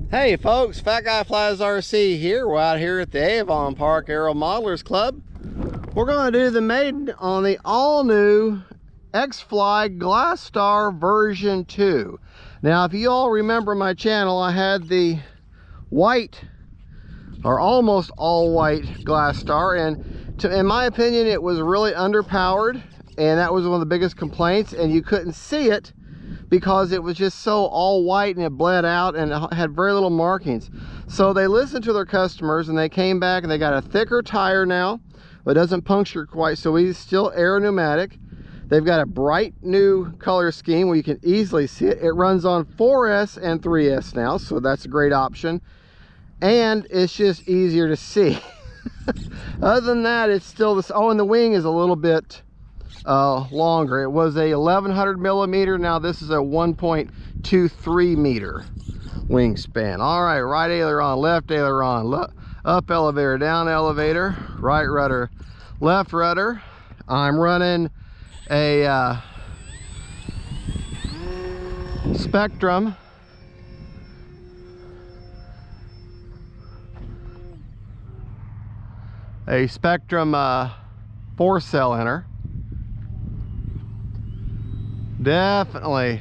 Hey folks, Fat Guy Flies RC here. We're out here at the Avon Park Aero Modelers Club. We're going to do the maiden on the all-new X-Fly Glastar version 2. Now, if you all remember my channel, I had the white, or almost all white Glastar, and in my opinion, it was really underpowered, and that was one of the biggest complaints, and you couldn't see it because it was just so all white and it bled out and it had very little markings. So they listened to their customers and they came back and they got a thicker tire now. It doesn't puncture quite so easy, still air pneumatic. They've got a bright new color scheme where you can easily see it. It runs on 4S and 3S now, so that's a great option. And it's just easier to see. Other than that, it's still this. Oh, and the wing is a little bit longer. It was a 1100 millimeter. Now this is a 1.23 meter wingspan. All right, right aileron, left aileron, up elevator, down elevator, right rudder, left rudder. I'm running a Spectrum Spectrum 4-cylinder. Definitely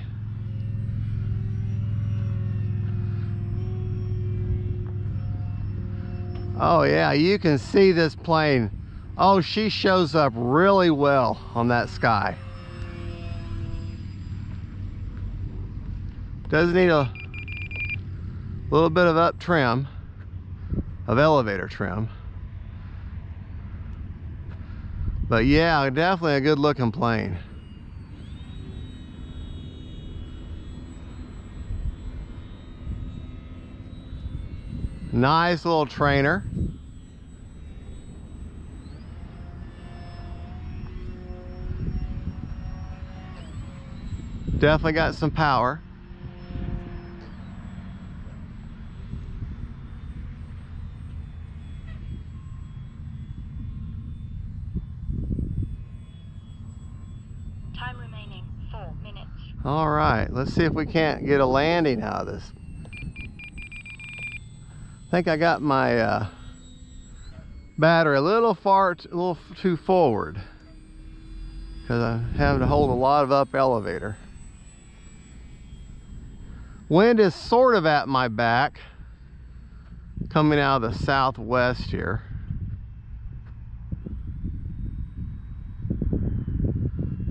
oh yeah, you can see this plane. Oh, she shows up really well on that sky. Does need a little bit of up trim, of elevator trim, but yeah, definitely a good looking plane. Nice little trainer. Definitely got some power. Time remaining 4 minutes. All right, let's see if we can't get a landing out of this. I think I got my battery a little too forward because I'm having to hold a lot of up elevator. Wind is sort of at my back, coming out of the southwest here.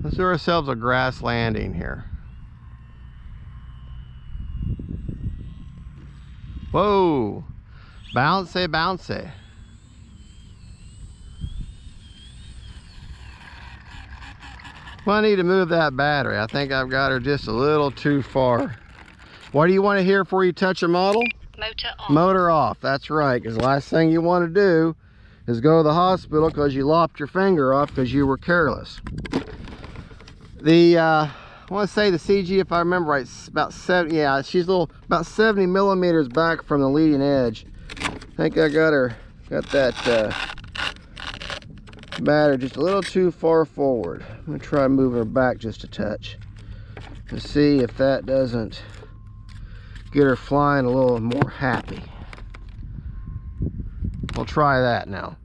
Let's do ourselves a grass landing here. Whoa! Bouncy, bouncy. Well, I need to move that battery. I think I've got her just a little too far. What do you want to hear before you touch a model? Motor off. Motor off, that's right. Because the last thing you want to do is go to the hospital because you lopped your finger off because you were careless. I want to say the CG, if I remember right, it's about 70, yeah, she's about 70 millimeters back from the leading edge. I think I got that battery just a little too far forward. I'm going to try moving her back just a touch to see if that doesn't get her flying a little more happy. We'll try that now.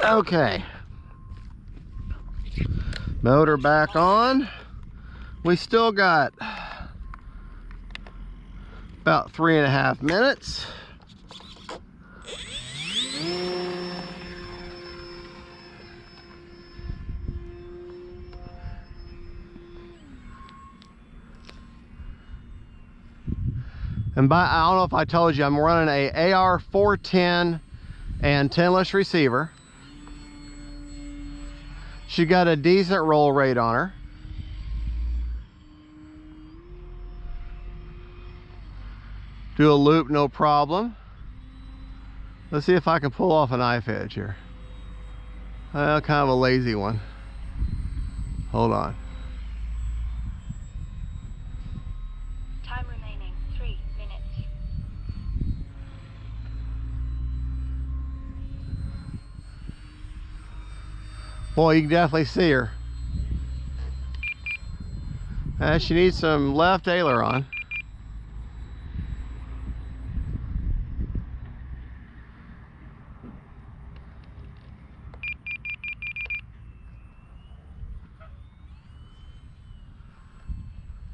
Okay. Motor back on. We still got about 3.5 minutes. And I don't know if I told you, I'm running a AR410 antenna-less receiver. She got a decent roll rate on her. Do a loop, no problem. Let's see if I can pull off a knife edge here. Kind of a lazy one. Hold on. Time remaining 3 minutes. Boy, you can definitely see her. She needs some left aileron.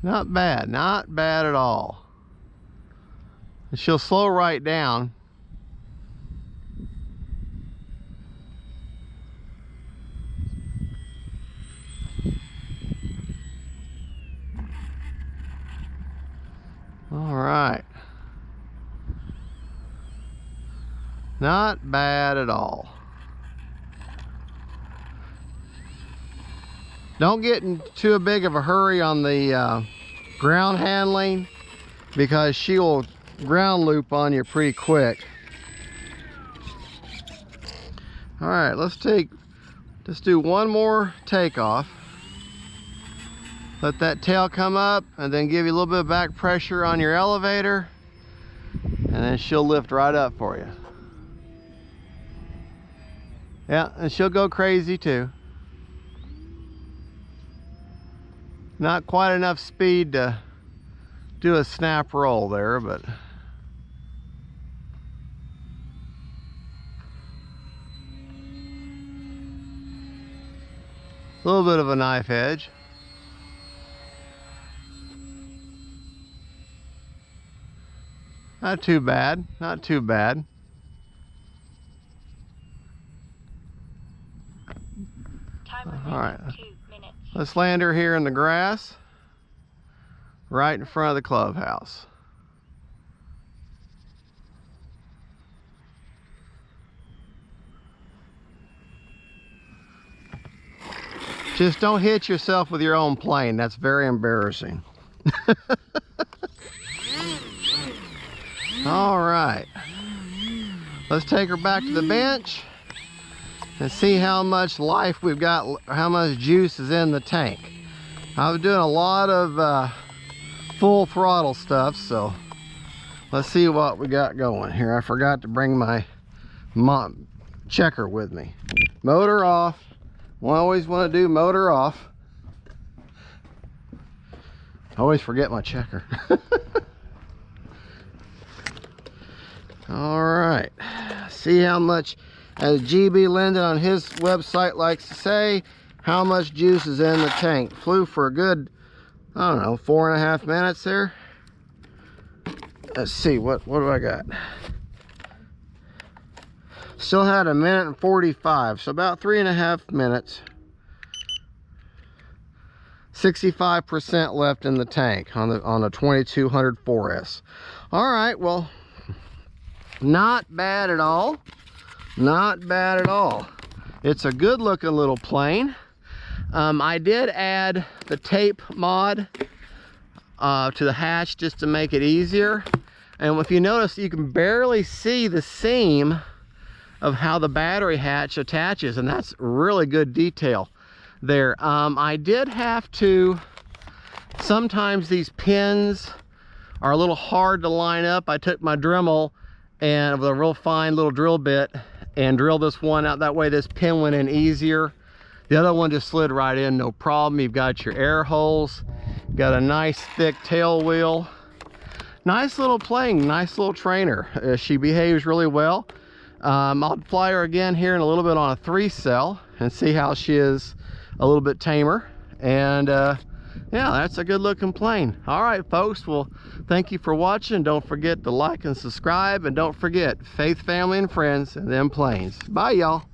Not bad, not bad at all. And she'll slow right down. All right. Not bad at all. Don't get in too big of a hurry on the ground handling, because she will ground loop on you pretty quick. All right, let's do one more takeoff. Let that tail come up and then give you a little bit of back pressure on your elevator, and then she'll lift right up for you. Yeah, and she'll go crazy too. Not quite enough speed to do a snap roll there, but a little bit of a knife edge. Not too bad, not too bad. All right, 2 minutes. let's land her here in the grass, right in front of the clubhouse. Just don't hit yourself with your own plane. That's very embarrassing. All right, let's take her back to the bench and see how much life we've got, how much juice is in the tank. I was doing a lot of full throttle stuff, so let's see what we got going here. I forgot to bring my checker with me. Motor off. I always want to do motor off. I always forget my checker. All right, see how much, as GB Linden on his website likes to say, how much juice is in the tank. Flew for a good, I don't know, 4.5 minutes there. Let's see, what do I got? Still had 1 minute and 45, so about 3.5 minutes. 65% left in the tank on a 2200 4S. All right, well, not bad at all. Not bad at all. It's a good looking little plane. I did add the tape mod to the hatch just to make it easier. And if you notice, you can barely see the seam of how the battery hatch attaches, and that's really good detail there. I did have to, sometimes these pins are a little hard to line up. I took my Dremel and with a real fine little drill bit and drill this one out. That way this pin went in easier. The other one just slid right in, no problem. You've got your air holes, got a nice thick tail wheel. Nice little plane, nice little trainer. She behaves really well. I'll fly her again here in a little bit on a 3-cell and see how she is a little bit tamer. And yeah, that's a good looking plane. All right, folks, well, thank you for watching. Don't forget to like and subscribe, and don't forget, faith, family, and friends, and them planes. Bye, y'all.